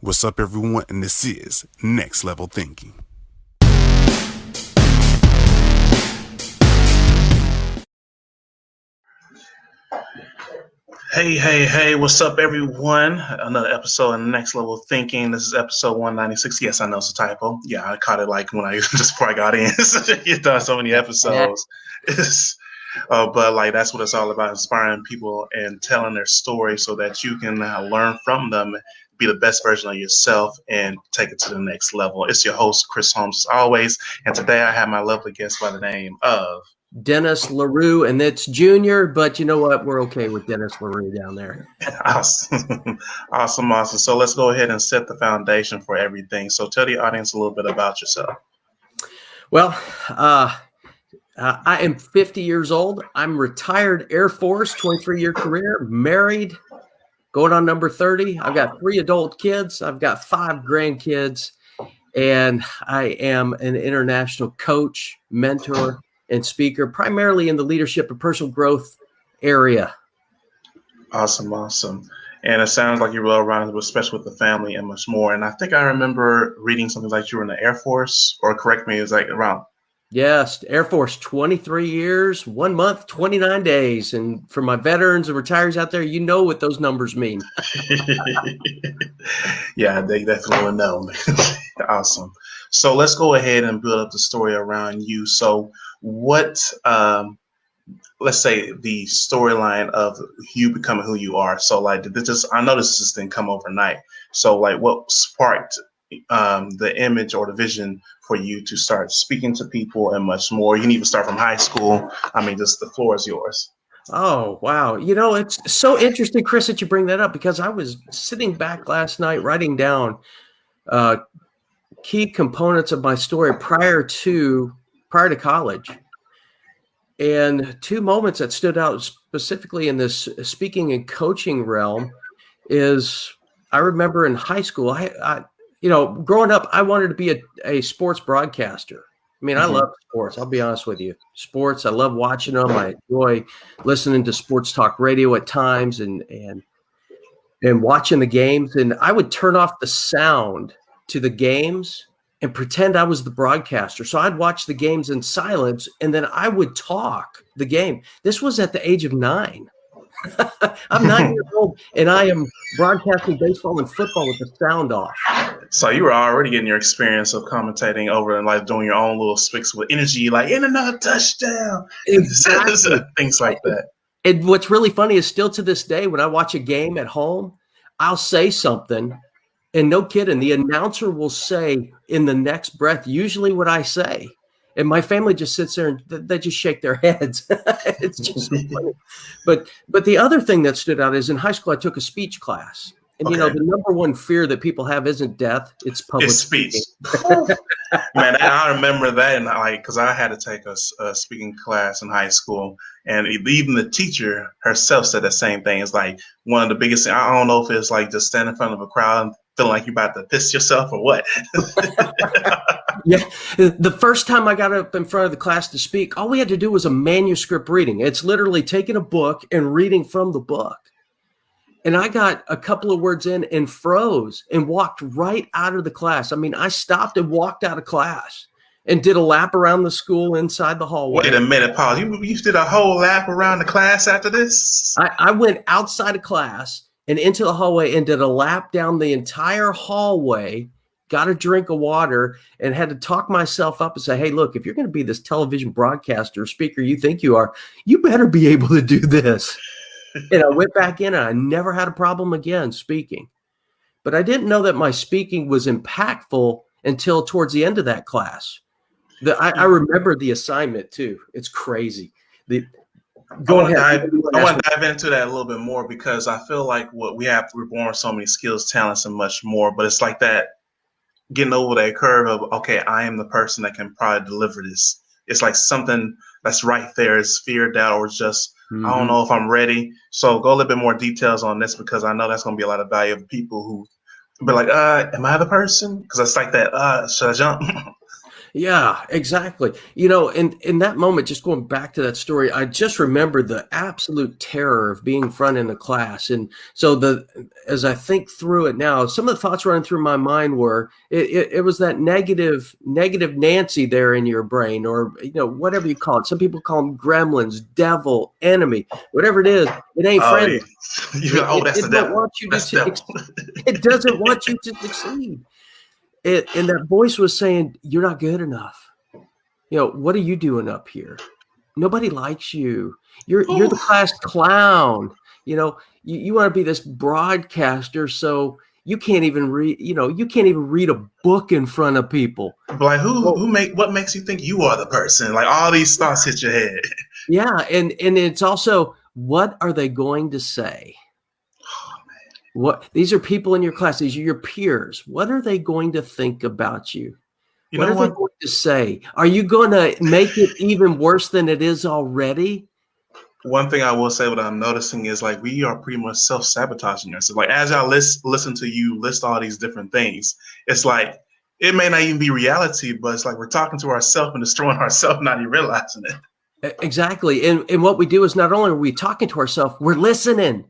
What's up, everyone? And this is Next Level Thinking. Hey, what's up, everyone? Another episode of Next Level Thinking. This is episode 196. Yes, I know it's a typo. Yeah, I caught it like when I just before I got in. You've done so many episodes. But like that's what it's all about, inspiring people and telling their story so that you can learn from them, be the best version of yourself, and take it to the next level. It's your host, Chris Holmes, as always. And today I have my lovely guest by the name of Dennis LaRue, and it's Junior, but you know what? We're okay with Dennis LaRue down there. Awesome. So let's go ahead and set the foundation for everything. So tell the audience a little bit about yourself. Well, I am 50 years old. I'm retired Air Force, 23-year career, married, going on number 30. I've got 3 adult kids. I've got 5 grandkids, and I am an international coach, mentor, and speaker, primarily in the leadership and personal growth area. Awesome. And it sounds like you're well-rounded, especially with the family and much more. And I think I remember reading something like you were in the Air Force, or correct me, it was like around. Yes, Air Force, 23 years, 1 month, 29 days. And for my veterans and retirees out there, you know what those numbers mean. Yeah, they definitely will know. Awesome. So let's go ahead and build up the story around you. So what, let's say the storyline of you becoming who you are. So like, I know this just didn't come overnight. So like what sparked the image or the vision for you to start speaking to people and much more? You can even start from high school. I mean, just the floor is yours. Oh, wow. You know, it's so interesting, Chris, that you bring that up, because I was sitting back last night writing down key components of my story prior to college. And 2 moments that stood out specifically in this speaking and coaching realm is I remember in high school, I growing up, I wanted to be a sports broadcaster. I mean, I love sports. I'll be honest with you. Sports, I love watching them. I enjoy listening to sports talk radio at times and watching the games. And I would turn off the sound to the games and pretend I was the broadcaster. So I'd watch the games in silence, and then I would talk the game. This was at the age of 9. I'm 9 years old, and I am broadcasting baseball and football with the sound off. So you were already getting your experience of commentating over and like doing your own little speaks with energy, like in another touchdown, exactly. Things like that. And what's really funny is still to this day, when I watch a game at home, I'll say something, and no kidding, the announcer will say in the next breath usually what I say. And my family just sits there and they just shake their heads. It's just so funny. But the other thing that stood out is in high school, I took a speech class. And, you know, the number one fear that people have isn't death. It's public speech. Man, I remember that. And because I had to take a speaking class in high school. And even the teacher herself said the same thing. It's like one of the biggest things. I don't know if it's like just standing in front of a crowd and feeling like you're about to piss yourself or what. Yeah. The first time I got up in front of the class to speak, all we had to do was a manuscript reading. It's literally taking a book and reading from the book. And I got a couple of words in and froze and walked right out of the class. I mean, I stopped and walked out of class and did a lap around the school inside the hallway. Wait a minute, Paul. You did a whole lap around the class after this? I went outside of class and into the hallway and did a lap down the entire hallway, got a drink of water, and had to talk myself up and say, hey, look, if you're going to be this television broadcaster or speaker you think you are, you better be able to do this. And I went back in and I never had a problem again speaking. But I didn't know that my speaking was impactful until towards the end of that class. I remember the assignment too. It's crazy. I want to dive into that a little bit more, because I feel like we're born with so many skills, talents, and much more. But it's like that, getting over that curve of, okay, I am the person that can probably deliver this. It's like something that's right there. It's fear, doubt, or just, I don't know if I'm ready. So go a little bit more details on this, because I know that's going to be a lot of value of people who be like, am I the person? Because it's like that, should I jump? Yeah, exactly. You know, in that moment, just going back to that story, I just remember the absolute terror of being front in the class. And so as I think through it now, some of the thoughts running through my mind were it was that negative Nancy there in your brain, or whatever you call it. Some people call them gremlins, devil, enemy, whatever it is. It ain't Oh, friendly. that's the It don't devil. want you That's to the devil. it doesn't want you to succeed. And that voice was saying, "You're not good enough. What are you doing up here? Nobody likes you. You're the class clown. You want to be this broadcaster, so you can't even read. You can't even read a book in front of people." Like Well, what makes you think you are the person? Like all these thoughts hit your head. yeah, and it's also, what are they going to say? What, these are people in your class, these are your peers. What are they going to think about you? You What know are they what? going to say? Are you going to make it even worse than it is already? One thing I will say, what I'm noticing is like we are pretty much self-sabotaging ourselves. Like as I listen to you list all these different things, it's like it may not even be reality, but it's like we're talking to ourselves and destroying ourselves, not even realizing it. Exactly. And what we do is, not only are we talking to ourselves, we're listening.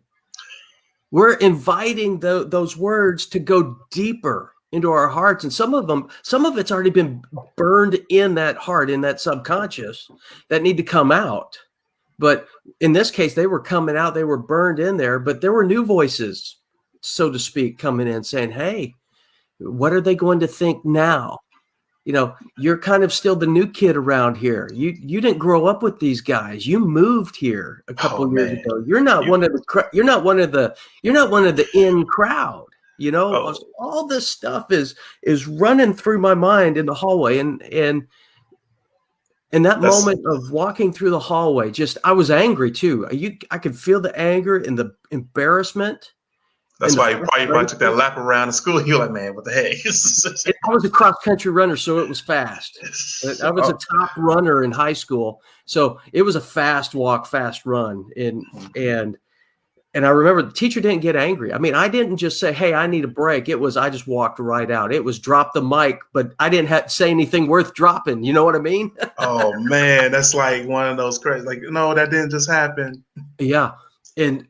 We're inviting those words to go deeper into our hearts. And some of it's already been burned in that heart, in that subconscious, that need to come out. But in this case, they were coming out, they were burned in there, but there were new voices, so to speak, coming in saying, "Hey, what are they going to think now? You're kind of still the new kid around here. You didn't grow up with these guys. You moved here a couple Oh of years man. ago. You're not one of the in crowd. Oh, All this stuff is running through my mind in the hallway, and in that that's moment of walking through the hallway, I was angry too. I could feel the anger and the embarrassment and that's the why you probably took that frustration. lap around the school. You're like, man, what the heck? I was a cross country runner, so it was fast. I was a Oh, top runner in high school, so it was a fast walk, fast run. And I remember the teacher didn't get angry. I mean, I didn't just say, "Hey, I need a break." It was, I just walked right out. It was drop the mic, but I didn't have to say anything worth dropping. You know what I mean? oh man, that's like one of those crazy. Like, no, that didn't just happen. Yeah. And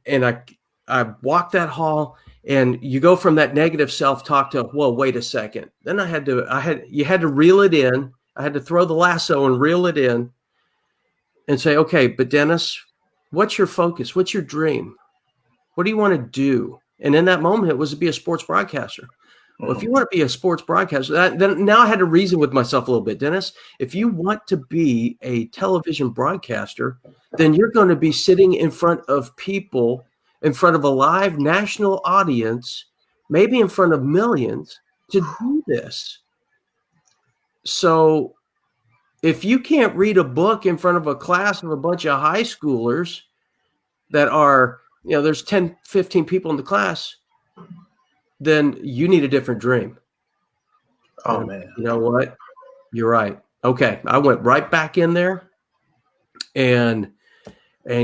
I walked that hall, and you go from that negative self-talk to, "Whoa, wait a second." Then you had to reel it in. I had to throw the lasso and reel it in and say, "Okay, but Dennis, what's your focus? What's your dream? What do you want to do?" And in that moment, it was to be a sports broadcaster. Well, if you want to be a sports broadcaster, then now I had to reason with myself a little bit. Dennis, if you want to be a television broadcaster, then you're going to be sitting in front of people, in front of a live national audience, maybe in front of millions, to do this. So if you can't read a book in front of a class of a bunch of high schoolers that are, there's 10, 15 people in the class, then you need a different dream. Oh And man. you know what? You're right. Okay. I went right back in there and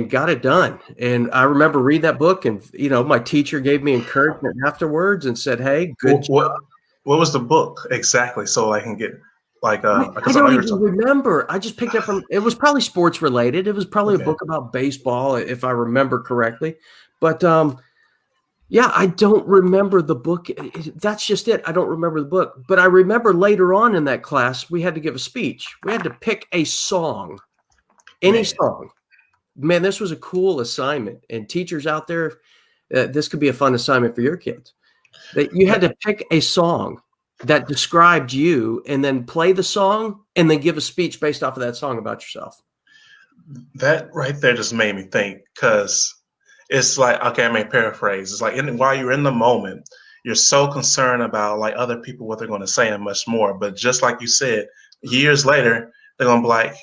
got it done. And I remember reading that book, and, my teacher gave me encouragement afterwards and said, "Hey, good job." What was the book exactly? So I can get like I because I know don't you're even talking. remember. I just picked up it was probably sports related. It was probably a Okay. book about baseball, if I remember correctly. But yeah, I don't remember the book. That's just it. I don't remember the book. But I remember later on in that class, we had to give a speech. We had to pick a song, any Man. song. Man, this was a cool assignment. And teachers out there, this could be a fun assignment for your kids. That you had to pick a song that described you, and then play the song, and then give a speech based off of that song about yourself. That right there just made me think, because it's like, okay, I may paraphrase. It's like while you're in the moment, you're so concerned about like other people, what they're going to say, and much more. But just like you said, years later, they're going to be like,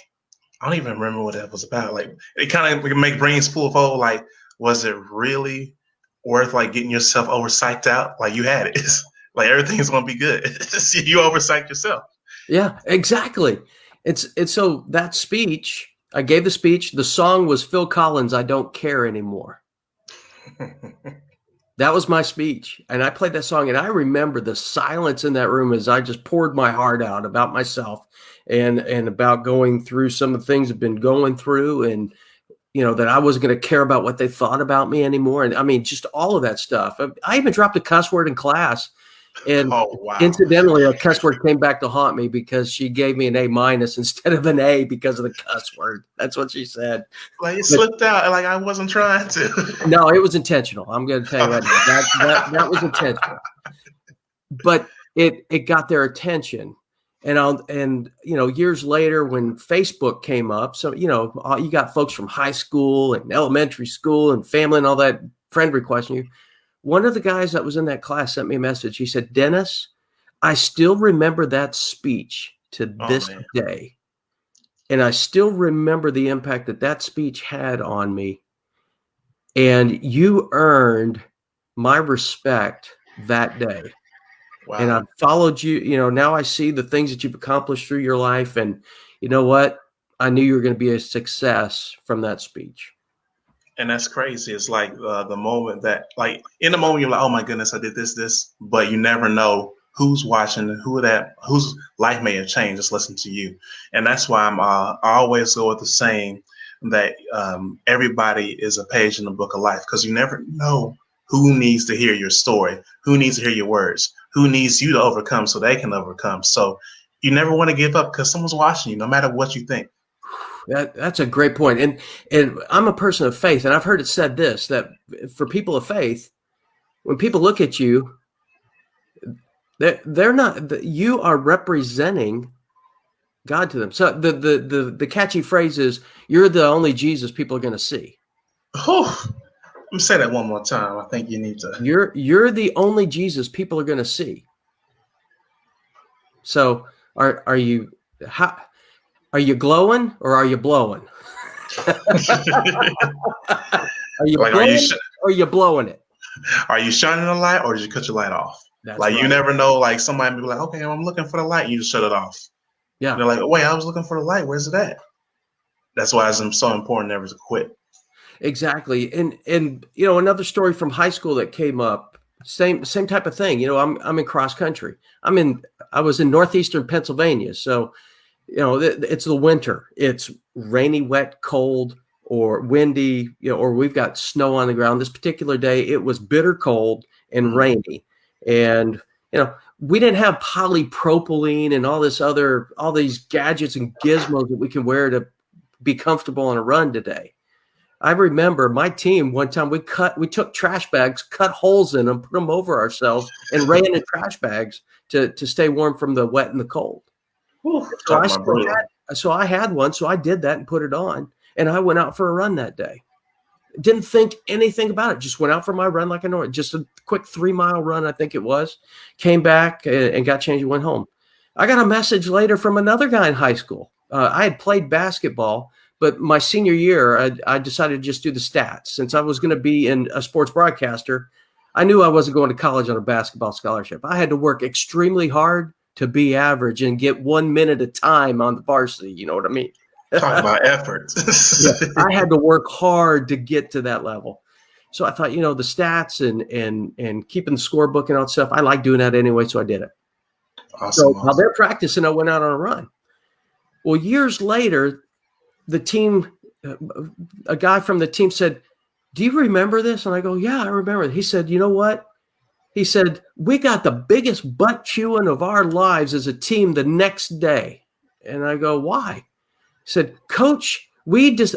I don't even remember what that was about. Like it kind of make brains full of old. Like, was it really worth like getting yourself overpsyched out? Like you had it. Like everything's going to be good. You overpsyched yourself. Yeah, exactly. It's so that speech, I gave the speech. The song was Phil Collins' "I Don't Care Anymore." That was my speech. And I played that song, and I remember the silence in that room as I just poured my heart out about myself and about going through some of the things I've been going through, and, you know, that I wasn't going to care about what they thought about me anymore. And I mean, just all of that stuff. I even dropped a cuss word in class. And incidentally, a cuss word came back to haunt me because she gave me an A- instead of an A because of the cuss word. That's what she said. Like it slipped out. Like I wasn't trying to. No, it was intentional. I'm going to tell you right now. That was intentional. But it got their attention. And you know, years later when Facebook came up, so, you know, you got folks from high school and elementary school and family and all that friend requesting you. One of the guys that was in that class sent me a message. He said, Dennis, I still remember that speech to this day. And I still remember the impact that speech had on me. And you earned my respect that day. Wow. And I've followed you. You know, now I see the things that you've accomplished through your life. And you know what? I knew you were going to be a success from that speech. And that's crazy. It's like the moment that, like, in the moment you're like, oh my goodness, I did this, but you never know who's watching, whose life may have changed. Just listen to you. And that's why I always go with the saying that everybody is a page in the book of life, because you never know who needs to hear your story, who needs to hear your words, who needs you to overcome so they can overcome. So you never want to give up because someone's watching you, no matter what you think. That's a great point. And I'm a person of faith, and I've heard it said this, that for people of faith, when people look at you, they're not, you are representing God to them. So the catchy phrase is, you're the only Jesus people are going to see. Oh, let me say that one more time. I think you need to. You're the only Jesus people are going to see. So are you glowing or are you blowing? Are you like, blowing or are you blowing it? Are you shining the light or did you cut your light off? That's like right. You never know. Like somebody may be like, okay, I'm looking for the light. You just shut it off. Yeah. And they're like, wait, I was looking for the light. Where's it at? That's why it's so important never to quit. Exactly. And you know, another story from high school that came up, same type of thing. You know, I'm in cross country. I was in northeastern Pennsylvania. So, you know, it's the winter. It's rainy, wet, cold, or windy, you know, or we've got snow on the ground. This particular day, it was bitter cold and rainy. And, you know, we didn't have polypropylene and all these gadgets and gizmos that we can wear to be comfortable on a run today. I remember my team one time we took trash bags, cut holes in them, put them over ourselves, and ran in trash bags to stay warm from the wet and the cold. Ooh, so I had one, so I did that and put it on, and I went out for a run that day. Didn't think anything about it. Just went out for my run like I know it. Just a quick 3-mile run, I think it was. Came back and got changed and went home. I got a message later from another guy in high school. I had played basketball, but my senior year, I decided to just do the stats. Since I was going to be a sports broadcaster, I knew I wasn't going to college on a basketball scholarship. I had to work extremely hard to be average and get 1 minute of time on the varsity. You know what I mean? Talk about effort. Yeah, I had to work hard to get to that level. So I thought, you know, the stats and keeping the scorebook and all that stuff, I like doing that anyway, so I did it. Awesome. So while they're practicing, I went out on a run. Well, years later, the team, a guy from the team said, do you remember this? And I go, yeah, I remember it. He said, you know what? He said, we got the biggest butt chewing of our lives as a team the next day. And I go, why? He said, Coach,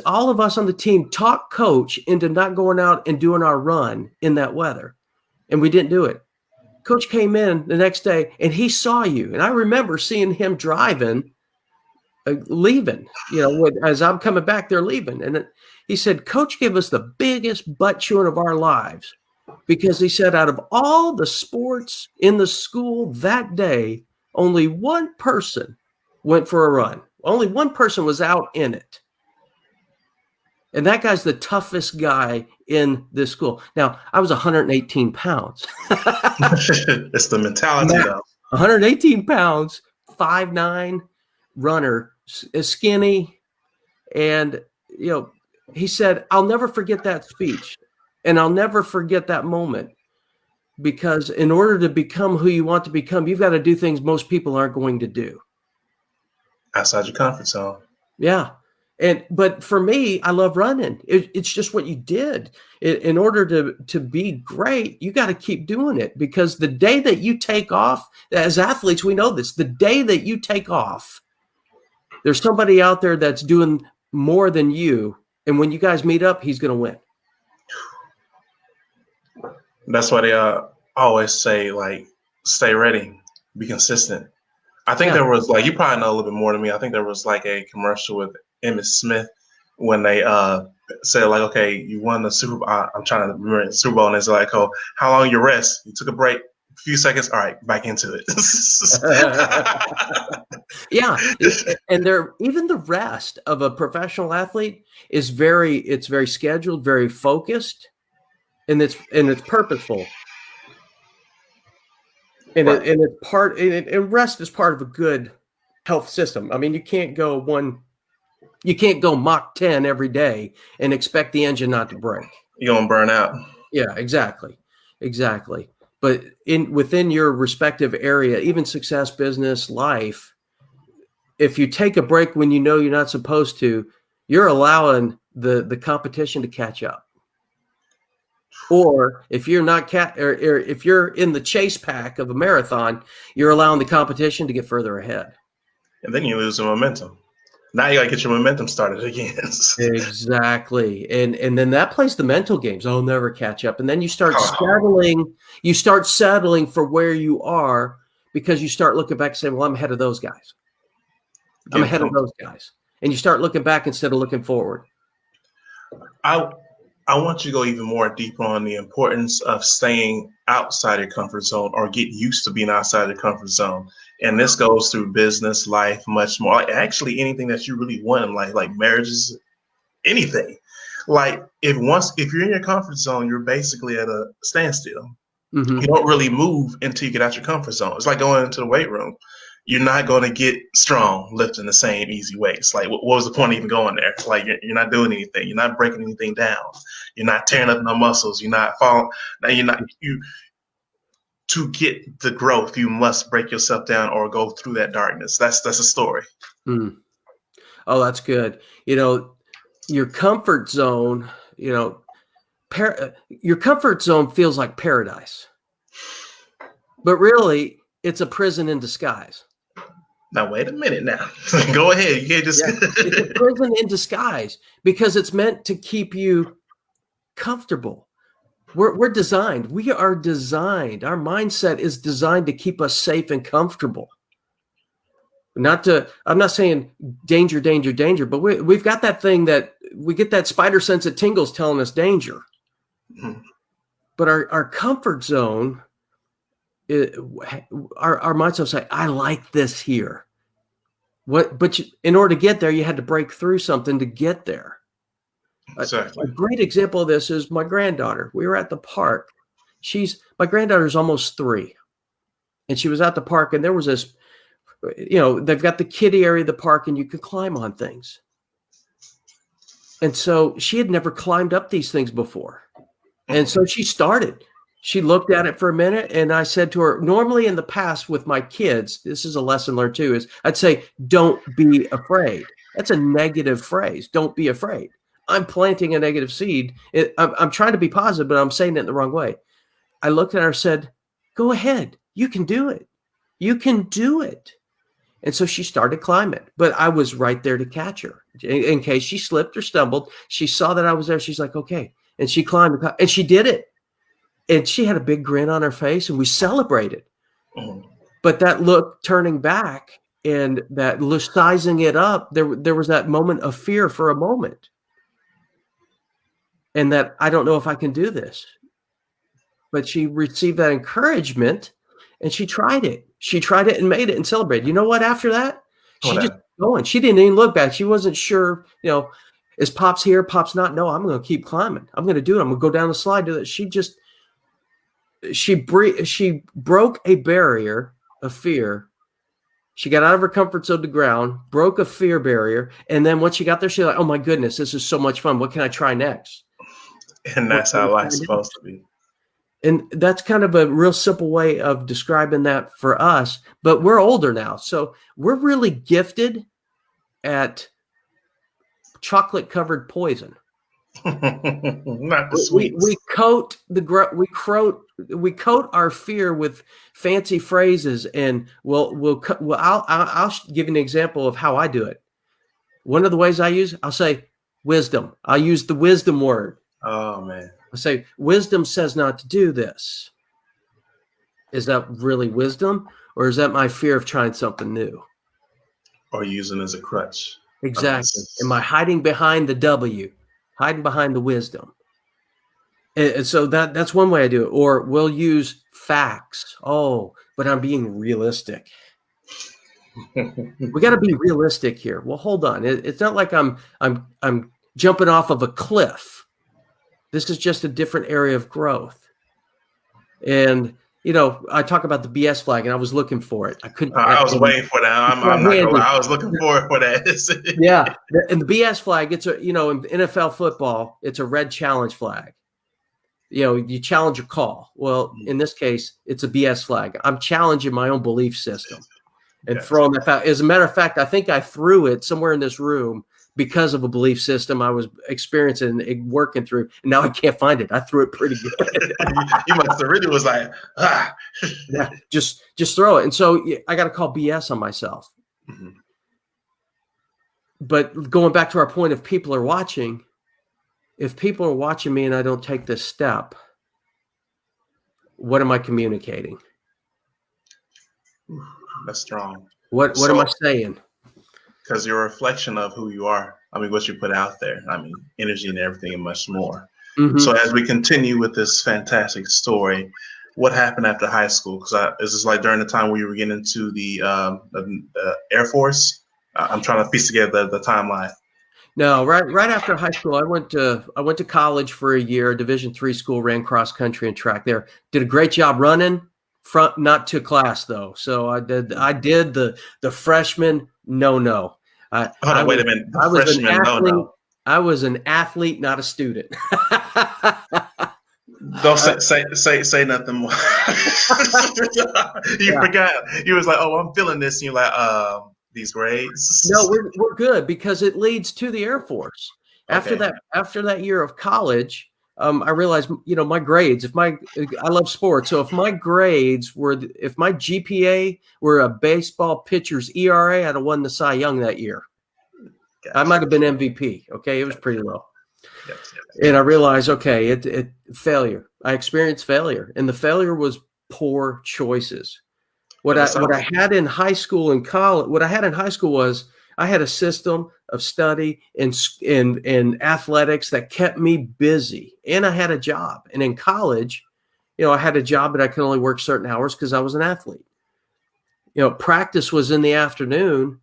all of us on the team talked Coach into not going out and doing our run in that weather. And we didn't do it. Coach came in the next day and he saw you. And I remember seeing him driving, leaving, you know, as I'm coming back, they're leaving. And he said, Coach gave us the biggest butt chewing of our lives, because he said, out of all the sports in the school that day, only one person went for a run. Only one person was out in it. And that guy's the toughest guy in this school. Now, I was 118 pounds. It's the mentality, though. 118 pounds, 5'9", runner, skinny. And, you know, he said, I'll never forget that speech. And I'll never forget that moment, because in order to become who you want to become, you've got to do things most people aren't going to do. Outside your comfort zone. Yeah. But for me, I love running. It's just what you did. In order to be great, you got to keep doing it, because the day that you take off, as athletes, we know this, the day that you take off, there's somebody out there that's doing more than you. And when you guys meet up, he's going to win. That's why they always say, like, stay ready, be consistent. I think there was, like, you probably know a little bit more than me. I think there was like a commercial with Emmitt Smith when they said, like, okay, you won the Super Bowl. I'm trying to remember the Super Bowl, and it's like, oh, how long you rest? You took a break, a few seconds. All right, back into it. Yeah, and even the rest of a professional athlete is very scheduled, very focused, and it's purposeful. And Right. and rest is part of a good health system. I mean, you can't go Mach 10 every day and expect the engine not to break. You're gonna burn out. Yeah, exactly. But within your respective area, even success, business, life, if you take a break when you know you're not supposed to, you're allowing the competition to catch up. Or if you're not or if you're in the chase pack of a marathon, you're allowing the competition to get further ahead. And then you lose the momentum. Now you gotta get your momentum started again. Exactly. And then that plays the mental games. I'll never catch up. And then you start settling for where you are, because you start looking back and saying, well, I'm ahead of those guys. I'm ahead of those guys. And you start looking back instead of looking forward. I want you to go even more deeper on the importance of staying outside your comfort zone, or get used to being outside your comfort zone. And this goes through business, life, much more. Like, actually, anything that you really want in life, like marriages, anything. Like, if you're in your comfort zone, you're basically at a standstill. Mm-hmm. You don't really move until you get out your comfort zone. It's like going into the weight room. You're not going to get strong lifting the same easy weights. Like, what was the point of even going there? Like, you're not doing anything. You're not breaking anything down. You're not tearing up no muscles. You're not falling. To get the growth, you must break yourself down or go through that darkness. That's a story. Mm. Oh, that's good. Your comfort zone, your comfort zone feels like paradise, but really it's a prison in disguise. Now, wait a minute now. Go ahead. You can't just... It's a prison in disguise, because it's meant to keep you comfortable. We're designed. We are designed. Our mindset is designed to keep us safe and comfortable. I'm not saying danger, danger, danger, but we've got that thing that we get that spider sense that tingles telling us danger. Mm-hmm. But our comfort zone, our mindset will say, I like this here. But in order to get there, you had to break through something to get there. Exactly. A great example of this is my granddaughter. We were at the park. My granddaughter's almost 3, and she was at the park, and there was this, they've got the kiddie area of the park, and you can climb on things. And so she had never climbed up these things before. And so she started. She looked at it for a minute, and I said to her, normally in the past with my kids, this is a lesson learned too, is I'd say, don't be afraid. That's a negative phrase. Don't be afraid. I'm planting a negative seed. I'm trying to be positive, but I'm saying it in the wrong way. I looked at her and said, go ahead. You can do it. You can do it. And so she started climbing, but I was right there to catch her in case she slipped or stumbled. She saw that I was there. She's like, okay. And she climbed, and she did it. And she had a big grin on her face, and we celebrated. Mm-hmm. But that look turning back and that sizing it up, there was that moment of fear for a moment. And that I don't know if I can do this. But she received that encouragement, and she tried it. She tried it and made it and celebrated. You know what? After that, she just going. She didn't even look back. She wasn't sure, is Pops here? Pops not? No, I'm going to keep climbing. I'm going to do it. I'm going to go down the slide. Do that. She broke a barrier of fear. She got out of her comfort zone to ground, broke a fear barrier. And then once she got there, she's like, oh my goodness, this is so much fun. What can I try next? And that's how life's supposed to be. And that's kind of a real simple way of describing that for us. But we're older now, so we're really gifted at chocolate covered poison. Not the sweets. We coat we coat our fear with fancy phrases, and I'll give you an example of how I do it. One of the ways I'll say wisdom. I'll use the wisdom word. Oh man. I say wisdom says not to do this. Is that really wisdom, or is that my fear of trying something new? Or using as a crutch. Exactly. Am I hiding behind the W? Hiding behind the wisdom. And so that's one way I do it. Or we'll use facts. Oh, but I'm being realistic. We got to be realistic here. Well, hold on. It's not like I'm jumping off of a cliff. This is just a different area of growth. And I talk about the BS flag, and I was looking for it. I couldn't. I was waiting for that. I'm not gonna lie. I was looking for that. Yeah, and the BS flag, it's in NFL football, it's a red challenge flag. You challenge a call. Well, in this case, it's a BS flag. I'm challenging my own belief system and throwing that out. As a matter of fact, I think I threw it somewhere in this room because of a belief system I was experiencing and working through. And now I can't find it. I threw it pretty good. You must have really was like, yeah, just throw it. And so I got to call BS on myself. Mm-hmm. But going back to our point of people are watching, if people are watching me and I don't take this step, what am I communicating? That's strong. What am I saying? Because you're a reflection of who you are. I mean, what you put out there. I mean, energy and everything and much more. Mm-hmm. So as we continue with this fantastic story, what happened after high school? Because is this like during the time where you were getting into the Air Force? I'm trying to piece together the timeline. No, right after high school, I went to college for a year, Division III school, ran cross country and track there. Did a great job running. Not to class though. So I did the freshman no. Wait a minute. I was an athlete, not a student. Don't say nothing more. You forgot. You was like, oh, I'm feeling this. And you're like, these grades. No, we're good because it leads to the Air Force. After that year of college, I realized, my grades, I love sports. So if my GPA were a baseball pitcher's ERA, I'd have won the Cy Young that year. Gotcha. I might've been MVP. Okay. It was pretty low. Yes. And I realized, failure. I experienced failure, and the failure was poor choices. What I had in high school and college, was I had a system of study and athletics that kept me busy, and I had a job. And in college, I had a job, but I could only work certain hours because I was an athlete. Practice was in the afternoon.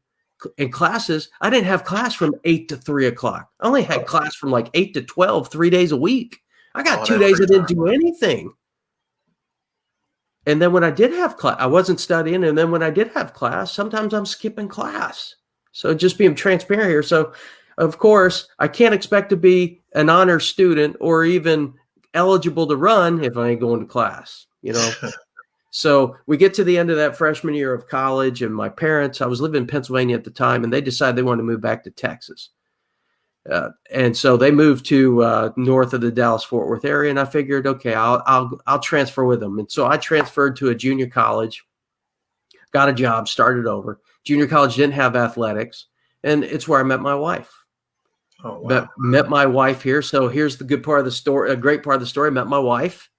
In classes, I didn't have class from 8 to 3 o'clock. I only had class from like 8 to 12, 3 days a week. I got 2 days I didn't do anything. And then when I did have class, I wasn't studying. And then when I did have class, sometimes I'm skipping class. So just being transparent here. So, of course, I can't expect to be an honor student or even eligible to run if I ain't going to class, So we get to the end of that freshman year of college, and my parents, I was living in Pennsylvania at the time, and they decided they wanted to move back to Texas. And so they moved to north of the Dallas-Fort Worth area, and I figured, okay, I'll transfer with them. And so I transferred to a junior college, got a job, started over. Junior college didn't have athletics, and it's where I met my wife. Oh, wow. Met my wife here. So here's the good part of the story, a great part of the story. Met my wife.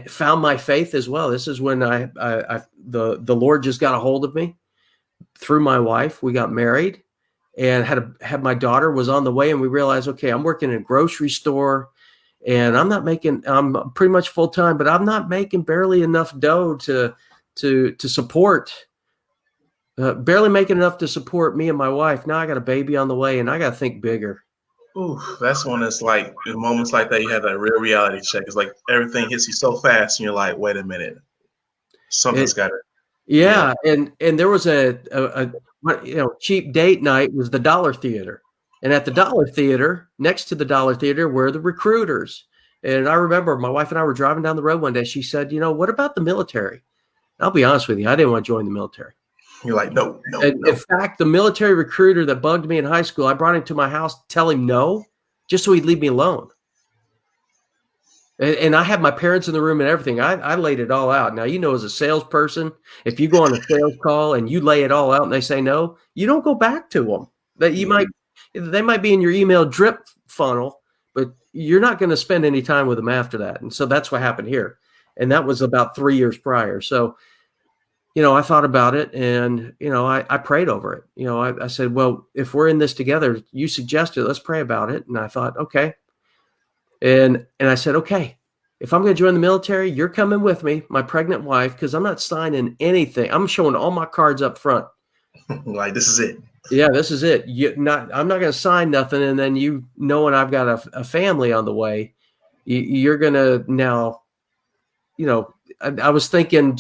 Found my faith as well. This is when the Lord just got a hold of me through my wife. We got married and had my daughter was on the way, and we realized, okay, I'm working in a grocery store, and I'm pretty much full time, but I'm not making barely enough dough to support. Barely making enough to support me and my wife. Now I got a baby on the way, and I got to think bigger. Ooh, that's when it's like in moments like that you have that real reality check. It's like everything hits you so fast, and you're like, "Wait a minute, something's got it." Yeah, and there was a cheap date night was the Dollar Theater, and at the Dollar Theater, next to the Dollar Theater, were the recruiters. And I remember my wife and I were driving down the road one day. She said, what about the military? And I'll be honest with you, I didn't want to join the military. You're like, no. In fact, the military recruiter that bugged me in high school, I brought him to my house to tell him no, just so he'd leave me alone. And I had my parents in the room and everything. I laid it all out. Now, as a salesperson, if you go on a sales call and you lay it all out and they say no, you don't go back to them. They might be in your email drip funnel, but you're not going to spend any time with them after that. And so that's what happened here. And that was about 3 years prior. So, I thought about it and, I prayed over it. I said, well, if we're in this together, you suggested, let's pray about it. And I thought, okay. And I said, okay, if I'm going to join the military, you're coming with me, my pregnant wife, because I'm not signing anything. I'm showing all my cards up front. Like, this is it. Yeah, this is it. I'm not going to sign nothing. And then knowing I've got a family on the way, you're going to now, I was thinking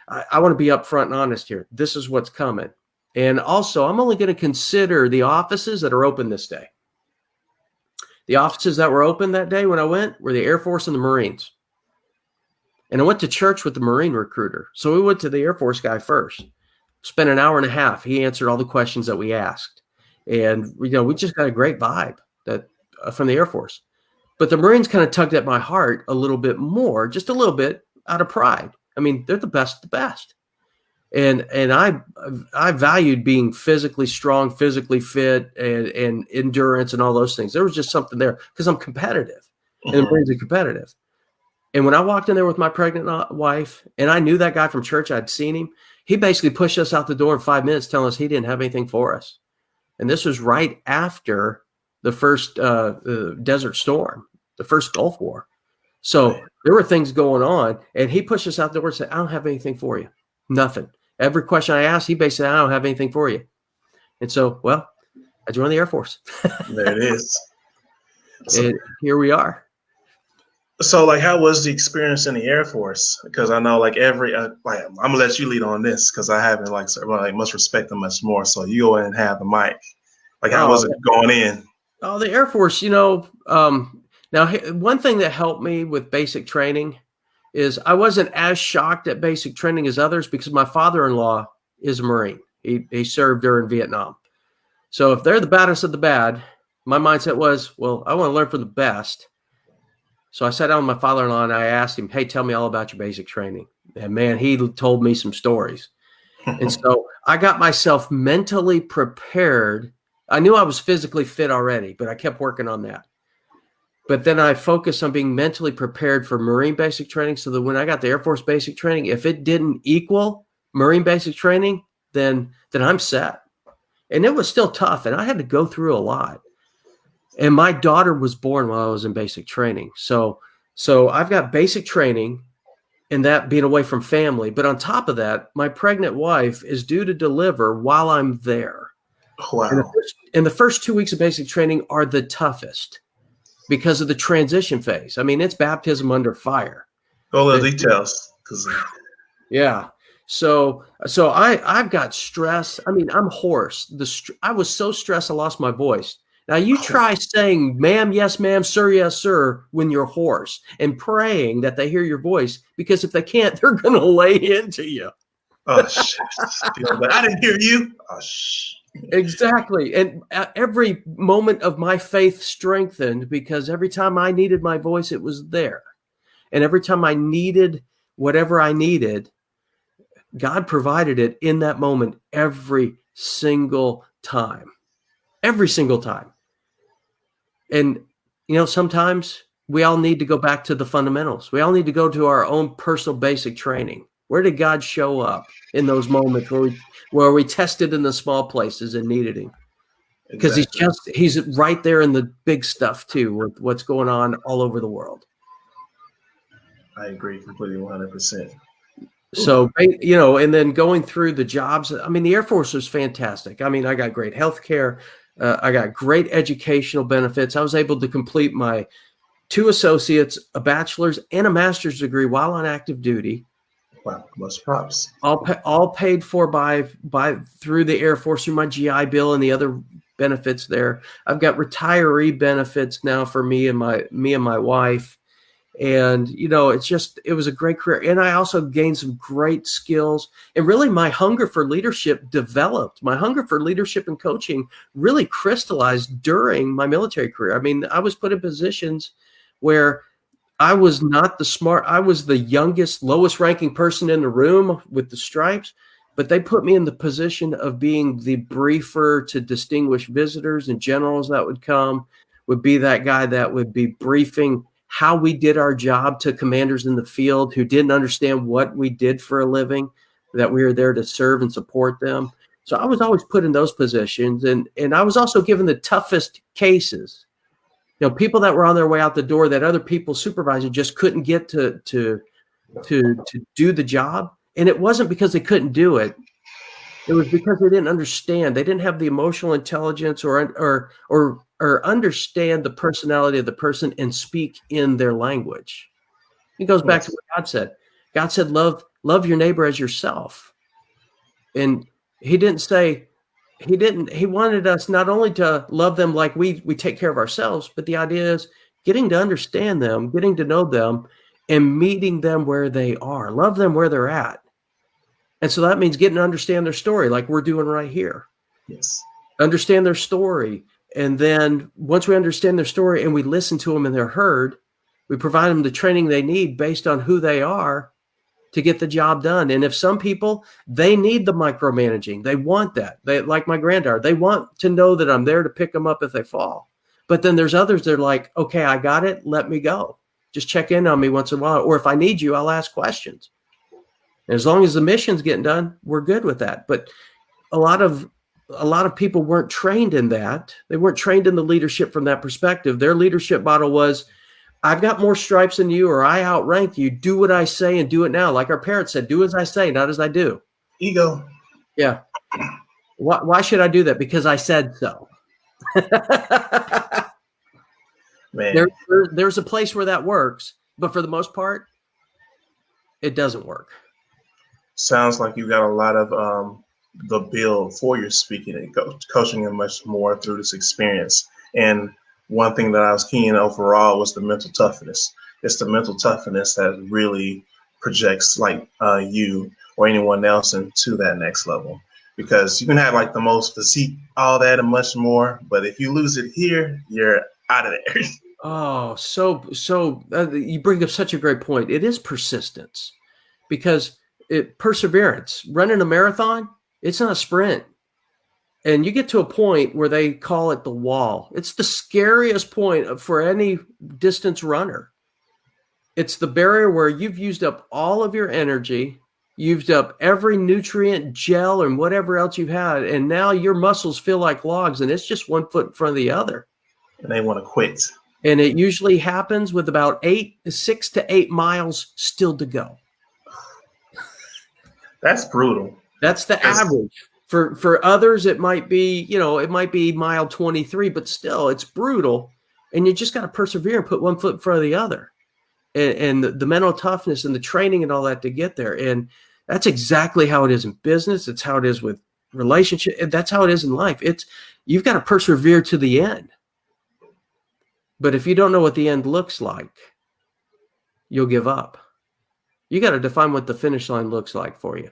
I want to be upfront and honest here. This is what's coming. And also, I'm only going to consider the offices that are open this day. The offices that were open that day when I went were the Air Force and the Marines. And I went to church with the Marine recruiter. So we went to the Air Force guy first. Spent an hour and a half. He answered all the questions that we asked. And, we just got a great vibe from the Air Force. But the Marines kind of tugged at my heart a little bit more, just a little bit out of pride. I mean, they're the best of the best. And I valued being physically strong, physically fit, and endurance and all those things. There was just something there because I'm competitive, and the Marines are competitive. And when I walked in there with my pregnant wife, and I knew that guy from church, I'd seen him, he basically pushed us out the door in 5 minutes, telling us he didn't have anything for us. And this was right after the first Desert Storm, the first Gulf War. So there were things going on, and he pushed us out the door and said, I don't have anything for you. Nothing. Every question I asked, he basically said, I don't have anything for you. And so, well, I joined the Air Force. There it is. And here we are. So, how was the experience in the Air Force? Because I know, I'm gonna let you lead on this because I haven't much respect and much more. So you go ahead and have the mic. How was it going in? Oh, the Air Force. Now one thing that helped me with basic training is I wasn't as shocked at basic training as others because my father-in-law is a Marine. He served during Vietnam. So if they're the baddest of the bad, my mindset was, well, I want to learn from the best. So I sat down with my father-in-law and I asked him, hey, tell me all about your basic training. And man, he told me some stories. And so I got myself mentally prepared. I knew I was physically fit already, but I kept working on that. But then I focused on being mentally prepared for Marine basic training so that when I got the Air Force basic training, if it didn't equal Marine basic training, then I'm set. And it was still tough, and I had to go through a lot. And my daughter was born while I was in basic training. So I've got basic training and that being away from family. But on top of that, my pregnant wife is due to deliver while I'm there. Wow. And the first 2 weeks of basic training are the toughest because of the transition phase. I mean, it's baptism under fire. All the details. Yeah. So I've got stress. I mean, I'm hoarse. I was so stressed I lost my voice. Now you try saying, ma'am, yes, ma'am, sir, yes, sir, when you're hoarse and praying that they hear your voice, because if they can't, they're going to lay into you. Oh, shit. I didn't hear you. Oh, shit. Exactly. And every moment of my faith strengthened because every time I needed my voice, it was there. And every time I needed whatever I needed, God provided it in that moment every single time. Every single time. And, sometimes we all need to go back to the fundamentals. We all need to go to our own personal basic training. Where did God show up in those moments where we tested in the small places and needed him? Because he's right there in the big stuff too, with what's going on all over the world. I agree completely 100%. So, and then going through the jobs, I mean, the Air Force was fantastic. I mean, I got great health care. I got great educational benefits. I was able to complete my 2 associates, a bachelor's, and a master's degree while on active duty. Wow, most props. All paid for by through the Air Force through my GI Bill and the other benefits there. I've got retiree benefits now for me and my wife. And, it was a great career. And I also gained some great skills. And really my hunger for leadership developed. My hunger for leadership and coaching really crystallized during my military career. I mean, I was put in positions where I was not I was the youngest, lowest ranking person in the room with the stripes, but they put me in the position of being the briefer to distinguished visitors and generals that would come, would be that guy that would be briefing how we did our job to commanders in the field who didn't understand what we did for a living, that we were there to serve and support them. So I was always put in those positions. And I was also given the toughest cases, people that were on their way out the door that other people supervising just couldn't get to do the job. And it wasn't because they couldn't do it. It was because they didn't understand. They didn't have the emotional intelligence or understand the personality of the person and speak in their language. It goes back to what God said. God said, love your neighbor as yourself. And he wanted us not only to love them like we take care of ourselves, but the idea is getting to understand them, getting to know them, and meeting them where they are. Love them where they're at. And so that means getting to understand their story like we're doing right here. Yes. Understand their story. And then once we understand their story and we listen to them and they're heard, we provide them the training they need based on who they are to get the job done. And if some people, they need the micromanaging, they want that. They, like my granddaughter, they want to know that I'm there to pick them up if they fall. But then there's others that are like, okay, I got it. Let me go. Just check in on me once in a while. Or if I need you, I'll ask questions. And as long as the mission's getting done, we're good with that. But a lot of people weren't trained in that. They weren't trained in the leadership from that perspective. Their leadership model was, I've got more stripes than you, or I outrank you. Do what I say and do it now. Like our parents said, do as I say, not as I do. Ego. Yeah. Why should I do that? Because I said so. Man. There's a place where that works, but for the most part, it doesn't work. Sounds like you got a lot of the build for your speaking and coaching and much more through this experience. And one thing that I was keen overall was the mental toughness. It's the mental toughness that really projects like you or anyone else into that next level. Because you can have like the most physique, all that and much more, but if you lose it here, you're out of there. Oh, so you bring up such a great point. It is persistence, because perseverance. Running a marathon, it's not a sprint. And you get to a point where they call it the wall. It's the scariest point for any distance runner. It's the barrier where you've used up all of your energy, used up every nutrient, gel, and whatever else you've had, and now your muscles feel like logs, and it's just one foot in front of the other. And they want to quit. And it usually happens with about 6 to 8 miles still to go. That's brutal. That's the average. For others, it might be, mile 23, but still it's brutal. And you just got to persevere and put one foot in front of the other. And the mental toughness and the training and all that to get there. And that's exactly how it is in business. It's how it is with relationship. That's how it is in life. You've got to persevere to the end. But if you don't know what the end looks like, you'll give up. You got to define what the finish line looks like for you.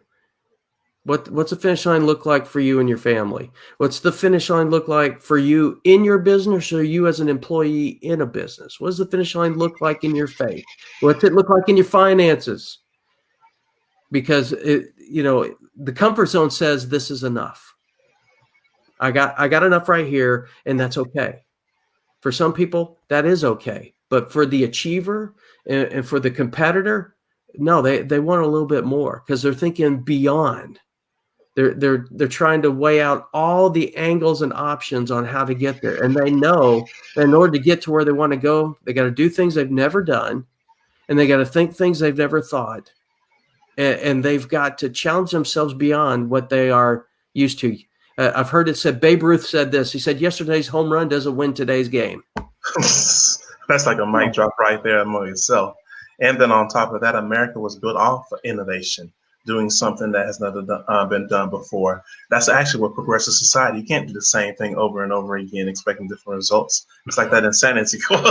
What's the finish line look like for you and your family? What's the finish line look like for you in your business, or you as an employee in a business? What does the finish line look like in your faith? What's it look like in your finances? Because the comfort zone says this is enough. I got enough right here, and that's okay. For some people, that is okay. But for the achiever and for the competitor, no, they want a little bit more, because they're thinking beyond. They're trying to weigh out all the angles and options on how to get there. And they know that in order to get to where they want to go, they got to do things they've never done, and they got to think things they've never thought. And they've got to challenge themselves beyond what they are used to. I've heard it said, Babe Ruth said this. He said, yesterday's home run doesn't win today's game. That's like a mic drop right there among itself. And then on top of that, America was built off of innovation, doing something that has never been done before. That's actually what progressive society. You can't do the same thing over and over again expecting different results. It's like that insanity quote.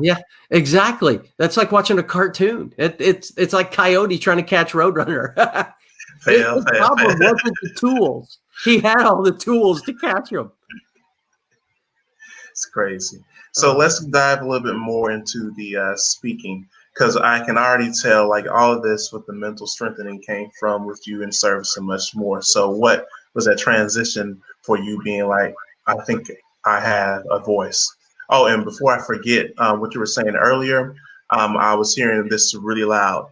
Yeah, exactly. That's like watching a cartoon. It's like Coyote trying to catch Roadrunner. His Fail, fail, problem fail. wasn't the tools. He had all the tools to catch him. It's crazy. So let's dive a little bit more into the speaking, because I can already tell like all of this with the mental strengthening came from with you in service and much more. So what was that transition for you being like, I think I have a voice? Oh, and before I forget, what you were saying earlier, I was hearing this really loud.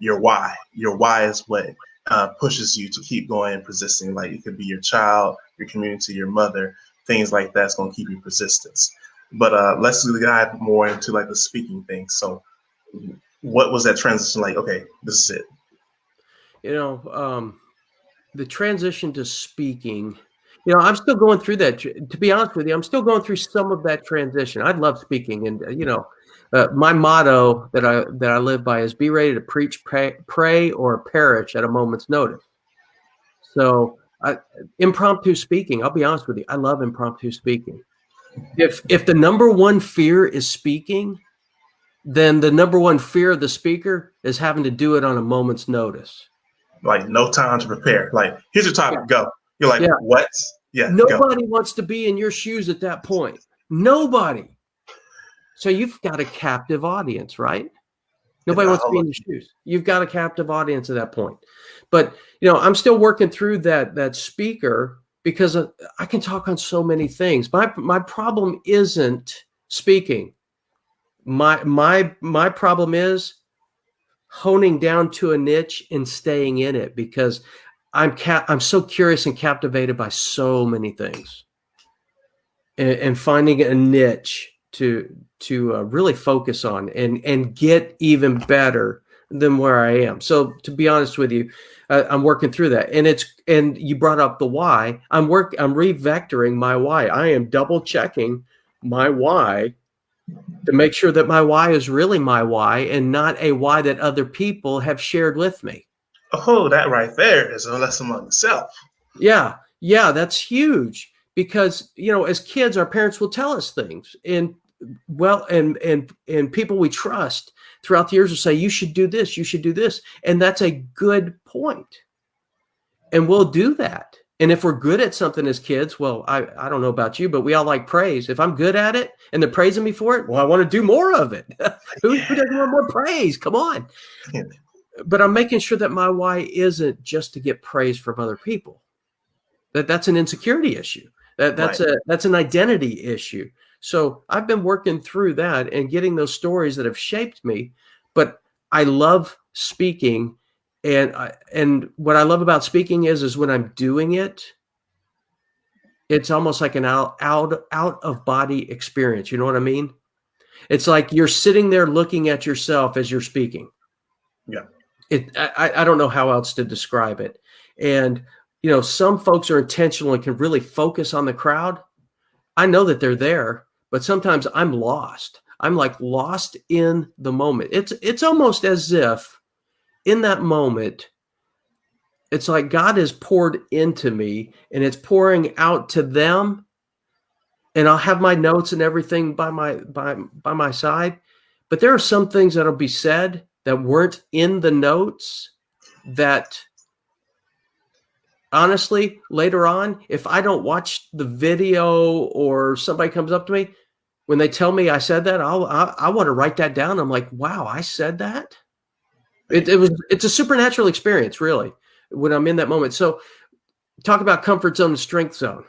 Your why. Your why is what pushes you to keep going and persisting. Like it could be your child, your community, your mother, things like that's going to keep you persistence. But let's dive more into like the speaking thing. So, what was that transition like? Okay, this is it. The transition to speaking, I'm still going through that. To be honest with you, I'm still going through some of that transition. I love speaking, and my motto that I live by is be ready to preach, pray, or perish at a moment's notice. So, impromptu speaking. I'll be honest with you, I love impromptu speaking. If the number one fear is speaking, then the number one fear of the speaker is having to do it on a moment's notice. Like no time to prepare. Like here's your topic, go. You're like, what? Yeah. Nobody wants to be in your shoes at that point. Nobody. So you've got a captive audience, right? Nobody wants to be in your shoes. You've got a captive audience at that point. But I'm still working through that speaker because I can talk on so many things. My problem isn't speaking. My problem is honing down to a niche and staying in it because I'm so curious and captivated by so many things, and finding a niche to really focus on and get even better than where I am. So to be honest with you, I'm working through that, and you brought up the why. I'm revectoring my why. I am double checking my why to make sure that my why is really my why and not a why that other people have shared with me. Oh, that right there is a lesson on itself. Yeah, that's huge because as kids, our parents will tell us things, and people we trust throughout the years will say, "You should do this, you should do this," and that's a good point, and we'll do that. And if we're good at something as kids, well, I don't know about you, but we all like praise. If I'm good at it and they're praising me for it, well, I want to do more of it. Who doesn't want more praise? Come on. Yeah. But I'm making sure that my why isn't just to get praise from other people. That's an insecurity issue. That's an identity issue. So I've been working through that and getting those stories that have shaped me. But I love speaking. And what I love about speaking is when I'm doing it, it's almost like an out of body experience. You know what I mean? It's like you're sitting there looking at yourself as you're speaking. Yeah. I don't know how else to describe it. And, some folks are intentional and can really focus on the crowd. I know that they're there, but sometimes I'm lost. I'm like lost in the moment. It's almost as if in that moment, it's like God is poured into me and it's pouring out to them. And I'll have my notes and everything by my side. But there are some things that'll be said that weren't in the notes that honestly, later on, if I don't watch the video or somebody comes up to me, when they tell me I said that, I want to write that down. I'm like, wow, I said that? It's a supernatural experience, really, when I'm in that moment. So talk about comfort zone and strength zone.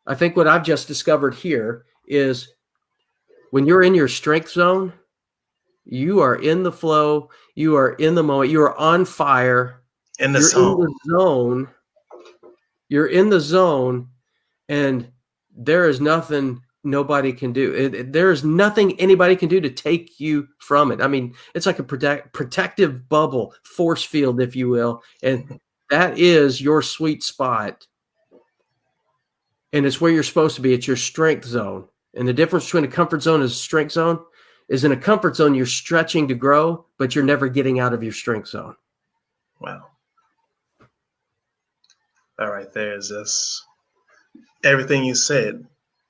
I think what I've just discovered here is when you're in your strength zone, you are in the flow, you are in the moment, you are on fire. In the zone. You're in the zone, and there is nothing nobody can do. There is nothing anybody can do to take you from it. I mean, it's like a protective bubble, force field, if you will. And that is your sweet spot. And it's where you're supposed to be. It's your strength zone. And the difference between a comfort zone and a strength zone is in a comfort zone, you're stretching to grow, but you're never getting out of your strength zone. Wow. All right, there is this. Everything you said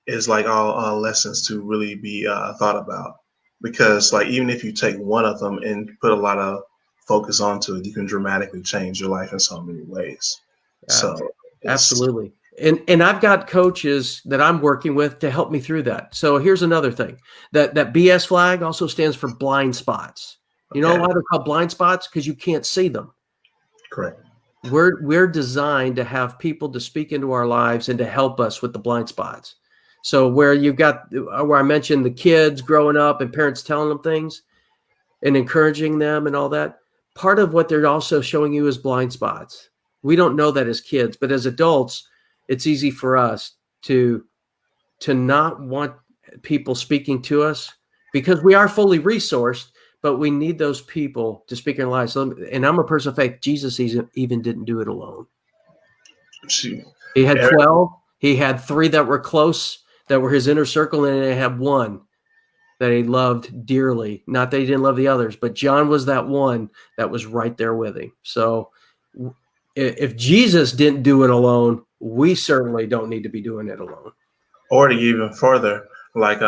is like all lessons to really be thought about, because like even if you take one of them and put a lot of focus onto it, you can dramatically change your life in so many ways. So absolutely. And I've got coaches that I'm working with to help me through that. So here's another thing. That BS flag also stands for blind spots. You know why they're called blind spots? Because you can't see them. Correct. We're designed to have people to speak into our lives and to help us with the blind spots. So where I mentioned the kids growing up and parents telling them things and encouraging them and all that, part of what they're also showing you is blind spots. We don't know that as kids, but as adults, it's easy for us to not want people speaking to us because we are fully resourced, but we need those people to speak in our lives. And I'm a person of faith. Jesus even didn't do it alone. Shoot. He had 12. He had 3 that were close, that were his inner circle, and he had 1 that he loved dearly. Not that he didn't love the others, but John was that one that was right there with him. So if Jesus didn't do it alone, we certainly don't need to be doing it alone. Or to even further, like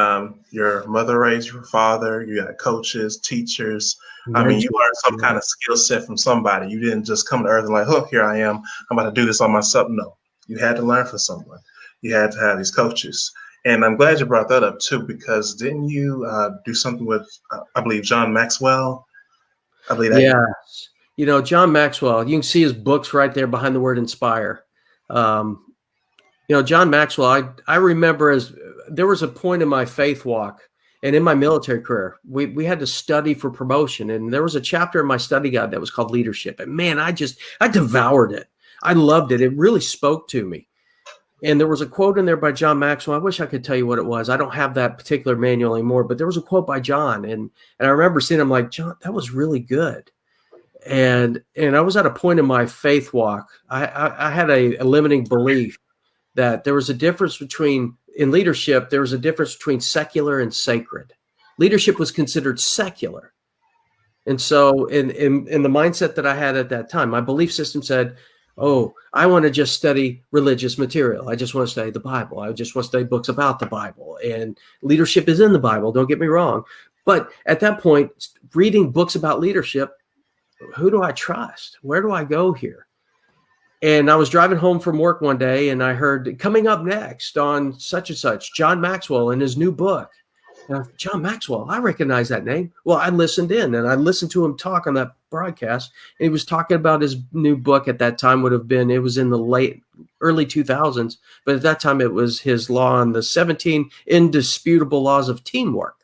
your mother raised your father, you got coaches, teachers. I mean, you learned some kind of skill set from somebody. You didn't just come to earth and like, oh, here I am. I'm about to do this on myself. No, you had to learn from someone. You had to have these coaches. And I'm glad you brought that up too, because didn't you do something with, I believe, John Maxwell? I believe that. Yes. You know, John Maxwell, you can see his books right there behind the word inspire. You know, John Maxwell, I remember there was a point in my faith walk and in my military career, we had to study for promotion. And there was a chapter in my study guide that was called leadership. And man, I devoured it. I loved it. It really spoke to me. And there was a quote in there by John Maxwell. I wish I could tell you what it was. I don't have that particular manual anymore, but there was a quote by John. And I remember seeing him like, John, that was really good. And I was at a point in my faith walk. I had a limiting belief that there was a difference between, in leadership, there was a difference between secular and sacred. Leadership was considered secular. And so in the mindset that I had at that time, my belief system said, oh, I want to just study religious material. I just want to study the Bible. I just want to study books about the Bible. And leadership is in the Bible, don't get me wrong. But at that point, reading books about leadership, who do I trust? Where do I go here? And I was driving home from work one day and I heard coming up next on such and such, John Maxwell and his new book. John Maxwell, I recognize that name. Well, I listened in and I listened to him talk on that broadcast. And he was talking about his new book at that time it was in the early 2000s. But at that time, it was his law on the 17 indisputable laws of teamwork.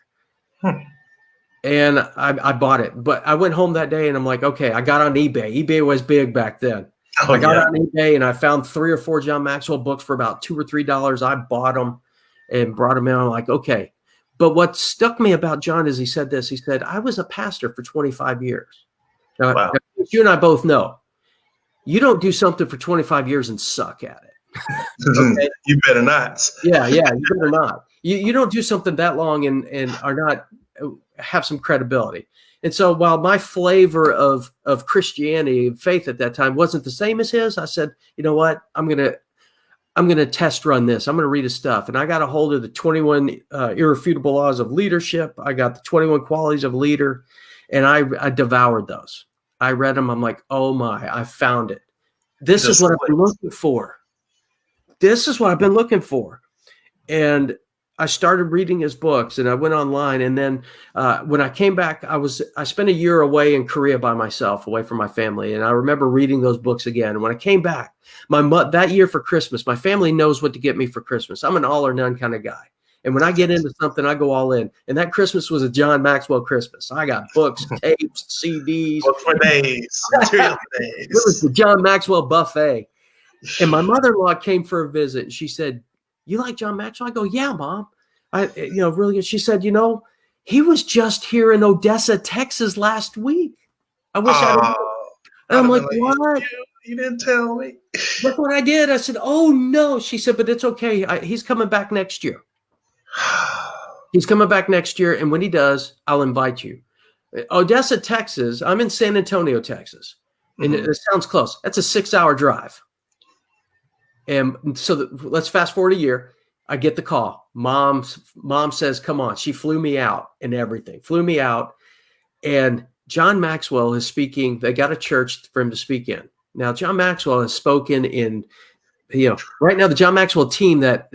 And I bought it. But I went home that day and I'm like, okay, I got on eBay. eBay was big back then. I got on eBay and I found 3 or 4 John Maxwell books for about $2 or $3. I bought them and brought them in. I'm like, okay. But what stuck me about John is he said this. He said, I was a pastor for 25 years. Now, you and I both know, you don't do something for 25 years and suck at it. Okay? You better not. Yeah, you better not. You don't do something that long and are not have some credibility. And so while my flavor of Christianity and faith at that time wasn't the same as his, I said, you know what? I'm going to test run this. I'm going to read his stuff. And I got a hold of the 21 irrefutable laws of leadership. I got the 21 qualities of a leader, and I devoured those. I read them. I'm like, oh my, I found it. This is what I've been looking for. This is what I've been looking for. And I started reading his books and I went online. And then when I came back, I spent a year away in Korea by myself, away from my family. And I remember reading those books again. And when I came back, that year for Christmas, my family knows what to get me for Christmas. I'm an all or none kind of guy. And when I get into something, I go all in. And that Christmas was a John Maxwell Christmas. I got books, tapes, CDs. Books for days. Material days. It was the John Maxwell buffet. And my mother-in-law came for a visit. And she said, you like John Maxwell? I go, yeah, Mom. Really good. She said, he was just here in Odessa, Texas last week. I wish I didn't. And I'm like, what? You didn't tell me. That's what I did. I said, oh, no. She said, but it's okay. He's coming back next year. He's coming back next year. And when he does, I'll invite you. Odessa, Texas. I'm in San Antonio, Texas. And it sounds close. That's a 6-hour drive. And so let's fast forward a year. I get the call. Mom says, come on. She flew me out and everything. Flew me out. And John Maxwell is speaking. They got a church for him to speak in. Now, John Maxwell has spoken in, right now the John Maxwell team that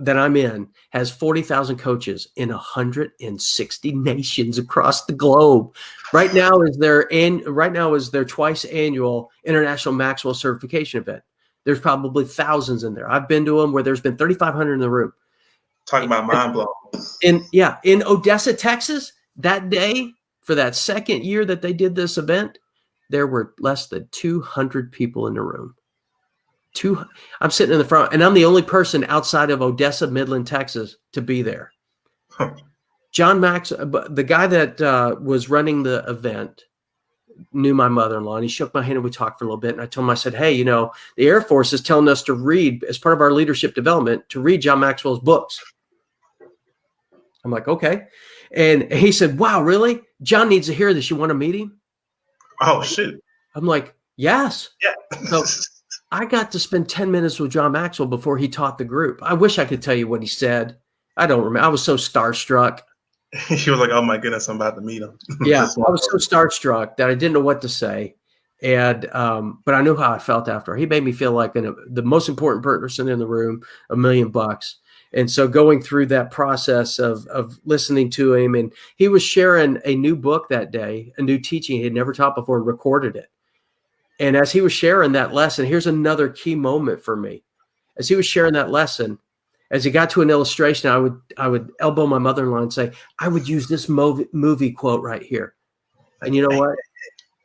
I'm in has 40,000 coaches in 160 nations across the globe. Right now is their twice annual International Maxwell Certification event. There's probably thousands in there. I've been to them where there's been 3,500 in the room. Talking about mind blowing. In Odessa, Texas, that day for that second year that they did this event, there were less than 200 people in the room. I'm sitting in the front, and I'm the only person outside of Odessa, Midland, Texas, to be there. Huh. John Max, the guy that was running the event, knew my mother-in-law, and he shook my hand and we talked for a little bit. And I told him, I said, hey, the Air Force is telling us to read, as part of our leadership development, to read John Maxwell's books. I'm like, okay. And he said, wow, really? John needs to hear this. You want to meet him? Oh, shoot. I'm like, yes. Yeah. So I got to spend 10 minutes with John Maxwell before he taught the group. I wish I could tell you what he said. I don't remember. I was so starstruck. He was like, oh my goodness, I'm about to meet him. Yeah, I was so starstruck that I didn't know what to say. And but I knew how I felt after. He made me feel like the most important person in the room, $1 million. And so going through that process of listening to him, and he was sharing a new book that day, a new teaching he had never taught before, and recorded it. And as he was sharing that lesson, here's another key moment for me. As he was sharing that lesson, as he got to an illustration, I would elbow my mother-in-law and say, I would use this movie quote right here. And you know what?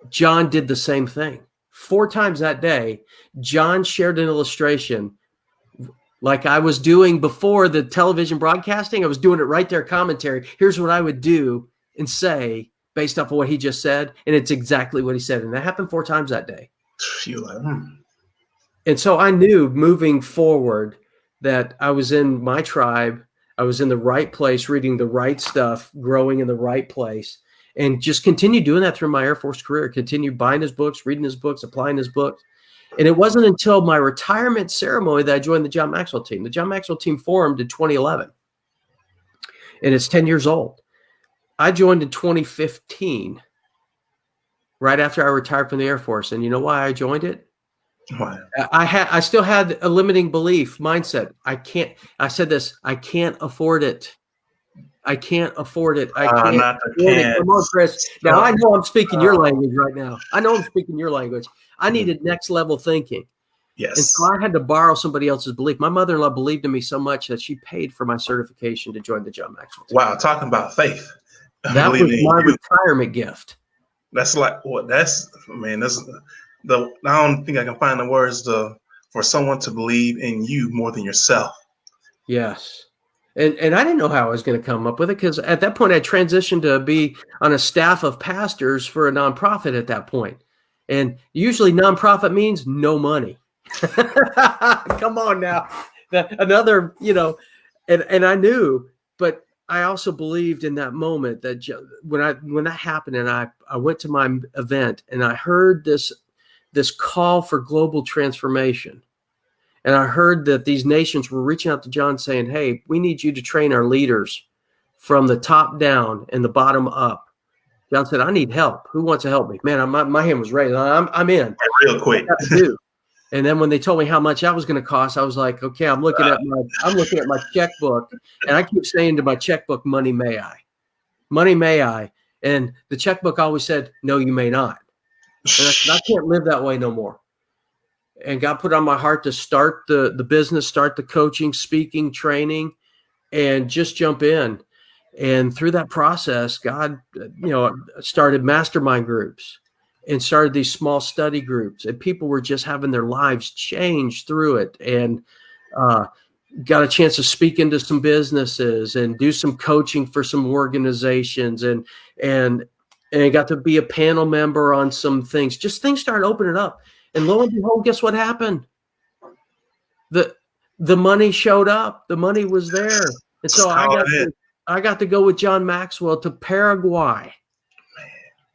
John did the same thing. 4 times that day, John shared an illustration like I was doing before the television broadcasting. I was doing it right there, commentary. Here's what I would do and say based off of what he just said. And it's exactly what he said. And that happened 4 times that day. You're like, And so I knew moving forward that I was in my tribe. I was in the right place, reading the right stuff, growing in the right place, and just continue doing that through my Air Force career, continue buying his books, reading his books, applying his books. And it wasn't until my retirement ceremony that I joined the John Maxwell team. The John Maxwell team formed in 2011, and it's 10 years old. I joined in 2015, right after I retired from the Air Force. And you know why I joined it? wow. I still had a limiting belief mindset. I said this, I can't afford it. I can't afford it. I can't afford it. Come on, Chris. Now I know I'm speaking your language right now. I know I'm speaking your language. I needed next level thinking. Yes. And so I had to borrow somebody else's belief. My mother-in-law believed in me so much that she paid for my certification to join the John Maxwell team. Wow. Talking about faith. That was my retirement gift. That's like what that's, man, that's I don't think I can find the words for someone to believe in you more than yourself. Yes. And I didn't know how I was going to come up with it, because at that point I transitioned to be on a staff of pastors for a nonprofit at that point. And usually nonprofit means no money. Come on now. Another, and I knew, but I also believed in that moment that when that happened, and I went to my event and I heard this call for global transformation. And I heard that these nations were reaching out to John saying, hey, we need you to train our leaders from the top down and the bottom up. John said, I need help. Who wants to help me? Man, my hand was raised. I'm in. Real quick. And then when they told me how much that was going to cost, I was like, okay, I'm looking at my checkbook, and I keep saying to my checkbook, money may I. Money may I. And the checkbook always said, no, you may not. And I can't live that way no more. And God put on my heart to start the business, start the coaching, speaking, training, and just jump in. And through that process, God, started mastermind groups and started these small study groups, and people were just having their lives changed through it. And got a chance to speak into some businesses and do some coaching for some organizations, and got to be a panel member on some things. Just things started opening up. And lo and behold, guess what happened? The money showed up. The money was there. And so I got to go with John Maxwell to Paraguay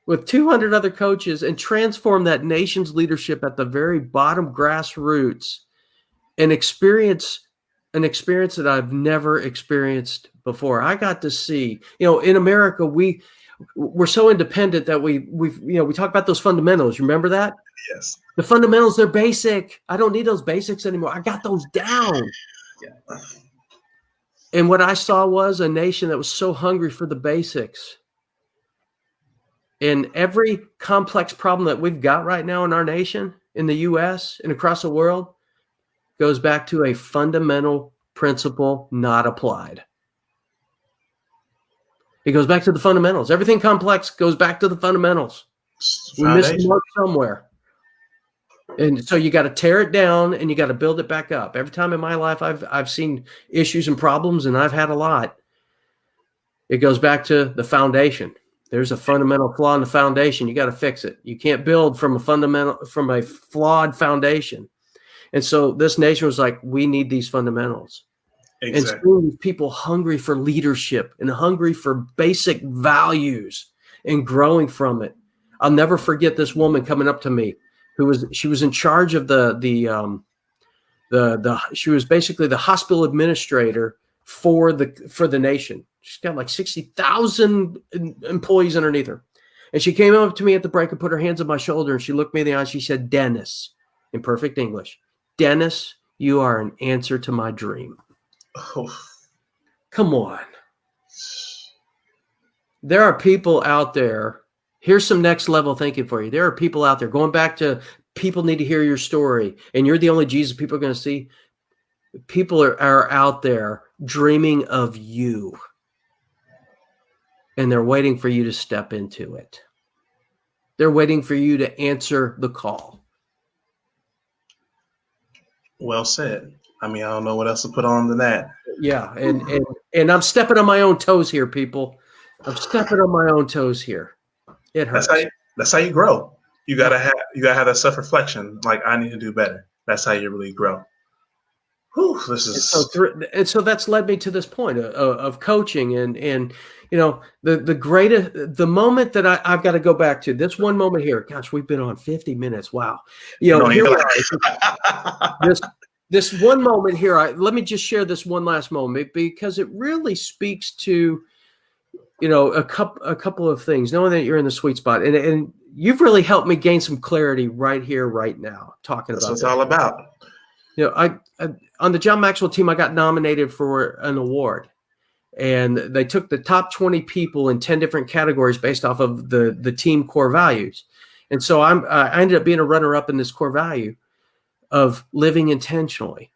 with 200 other coaches and transform that nation's leadership at the very bottom grassroots, and experience an experience that I've never experienced before. I got to see, in America, we're so independent that we talk about those fundamentals. You remember that? Yes. The fundamentals, they're basic. I don't need those basics anymore. I got those down. Yeah. And what I saw was a nation that was so hungry for the basics. And every complex problem that we've got right now in our nation, in the U.S. and across the world, goes back to a fundamental principle not applied. It goes back to the fundamentals. Everything complex goes back to the fundamentals. We missed the mark somewhere. And so you got to tear it down and you got to build it back up. Every time in my life I've seen issues and problems, and I've had a lot. It goes back to the foundation. There's a fundamental flaw in the foundation. You got to fix it. You can't build from a flawed foundation. And so this nation was like, we need these fundamentals. Exactly. And seeing people hungry for leadership and hungry for basic values and growing from it. I'll never forget this woman coming up to me. She was in charge of she was basically the hospital administrator for the nation. She's got like 60,000 employees underneath her. And she came up to me at the break and put her hands on my shoulder, and she looked me in the eye and she said, "Dennis," in perfect English, "Dennis, you are an answer to my dream." Oh. Come on. There are people out there. Here's some next level thinking for you. There are people out there going back to people need to hear your story, and you're the only Jesus people are going to see. People are out there dreaming of you, and they're waiting for you to step into it. They're waiting for you to answer the call. Well said. I mean, I don't know what else to put on than that. Yeah, and I'm stepping on my own toes here, people. I'm stepping on my own toes here. It hurts. That's how you grow. You gotta have that self-reflection. Like, I need to do better. That's how you really grow. Whew, this is and so that's led me to this point of coaching and the moment that I've got to go back to this one moment here. Gosh, we've been on 50 minutes. Wow. Here we are. This one moment here. Let me just share this one last moment because it really speaks to a couple of things. Knowing that you're in the sweet spot and you've really helped me gain some clarity right here, right now. Talking about that's what it's all about. I on the John Maxwell team, I got nominated for an award, and they took the top 20 people in 10 different categories based off of the team core values. And so I ended up being a runner-up in this core value of living intentionally.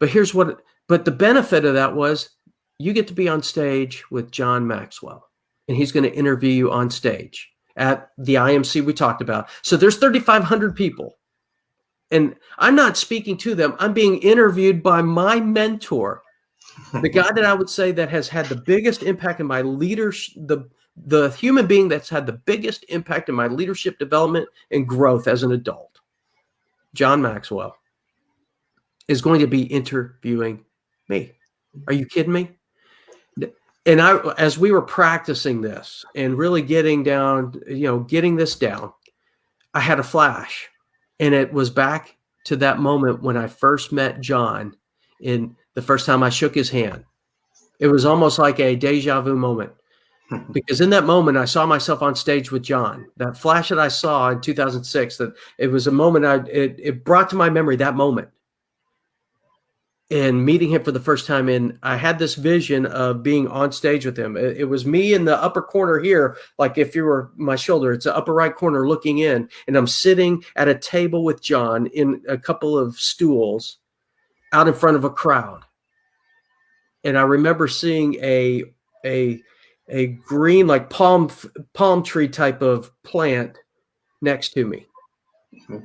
But the benefit of that was you get to be on stage with John Maxwell, and he's going to interview you on stage at the IMC we talked about. So there's 3,500 people. And I'm not speaking to them. I'm being interviewed by my mentor, the guy that I would say that has had the biggest impact in my leadership, the human being that's had the biggest impact in my leadership development and growth as an adult. John Maxwell is going to be interviewing me. Are you kidding me? And as we were practicing this and really getting this down, I had a flash. And it was back to that moment when I first met John in the first time I shook his hand. It was almost like a deja vu moment because in that moment, I saw myself on stage with John. That flash that I saw in 2006, that it was a moment it brought to my memory that moment. And meeting him for the first time, and I had this vision of being on stage with him. It was me in the upper corner here, like if you were my shoulder, it's the upper right corner looking in, and I'm sitting at a table with John in a couple of stools out in front of a crowd. And I remember seeing a green, like palm tree type of plant next to me. Mm-hmm.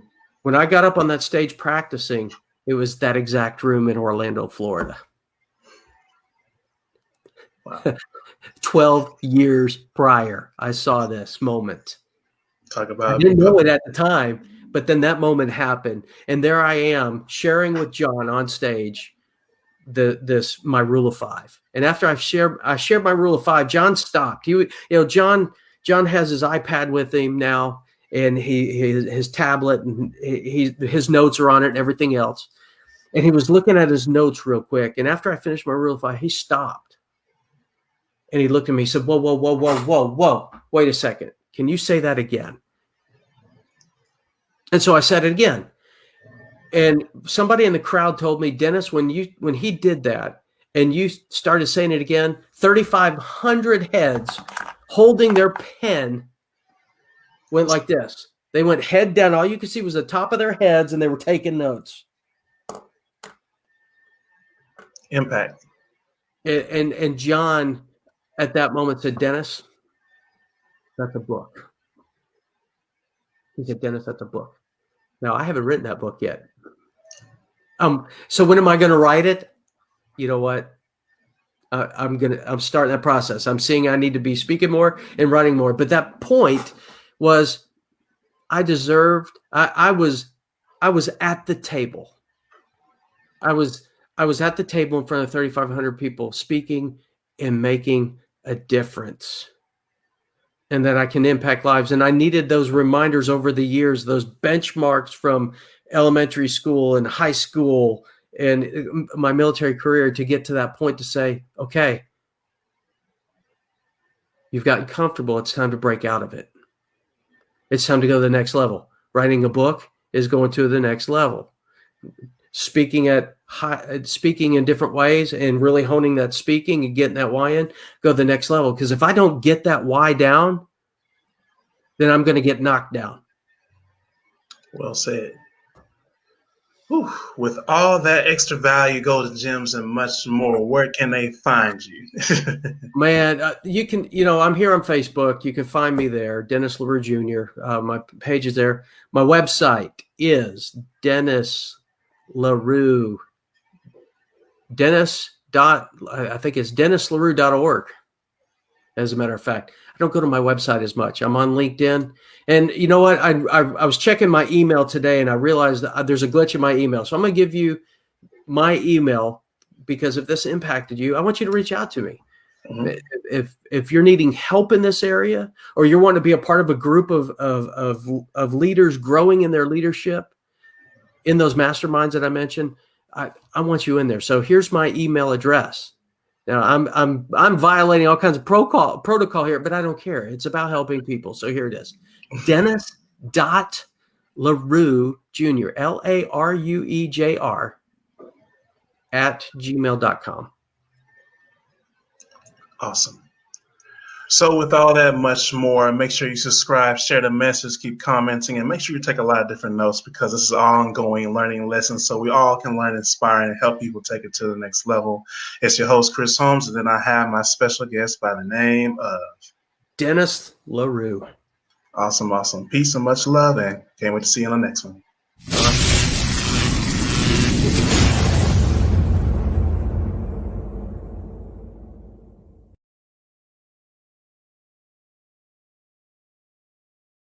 When I got up on that stage practicing, it was that exact room in Orlando, Florida. Wow. 12 years prior, I saw this moment. Talk about I didn't know it at the time, but then that moment happened. And there I am sharing with John on stage my rule of 5. And after I shared my rule of 5, John stopped. John has his iPad with him now. And his tablet and his notes are on it and everything else. And he was looking at his notes real quick. And after I finished my Rule of 5, he stopped. And he looked at me, he said, whoa, whoa, whoa, whoa, whoa, whoa. Wait a second. Can you say that again? And so I said it again. And somebody in the crowd told me, Dennis, when he did that and you started saying it again, 3,500 heads holding their pen went like this. They went head down. All you could see was the top of their heads, and they were taking notes. Impact. And John at that moment said, Dennis, that's a book. He said, Dennis, that's a book. Now, I haven't written that book yet. So when am I going to write it? You know what? I'm starting that process. I'm seeing I need to be speaking more and writing more. But that point was I was at the table. I was at the table in front of 3,500 people speaking and making a difference, and that I can impact lives. And I needed those reminders over the years, those benchmarks from elementary school and high school and my military career to get to that point to say, okay, you've gotten comfortable. It's time to break out of it. It's time to go to the next level. Writing a book is going to the next level. Speaking in different ways and really honing that speaking and getting that why in, go to the next level. Because if I don't get that why down, then I'm going to get knocked down. Well said. Whew. With all that extra value, golden gems, and much more, where can they find you? Man, you can, I'm here on Facebook. You can find me there, Dennis LaRue Jr. My page is there. My website is Dennis LaRue. I think it's DennisLaRue.org. As a matter of fact, I don't go to my website as much. I'm on LinkedIn. And you know what? I was checking my email today and I realized that there's a glitch in my email. So I'm going to give you my email because if this impacted you, I want you to reach out to me. Mm-hmm. If you're needing help in this area or you want to be a part of a group of leaders growing in their leadership in those masterminds that I mentioned, I want you in there. So here's my email address. Now I'm violating all kinds of protocol here, but I don't care. It's about helping people. So here it is. Dennis.LaRue Jr. LaRuejr @gmail.com. Awesome. So with all that much more, make sure you subscribe, share the message, keep commenting, and make sure you take a lot of different notes because this is ongoing learning lessons so we all can learn, inspire, and help people take it to the next level. It's your host, Chris Holmes, and then I have my special guest by the name of Dennis LaRue. Awesome. Peace and much love, and can't wait to see you on the next one.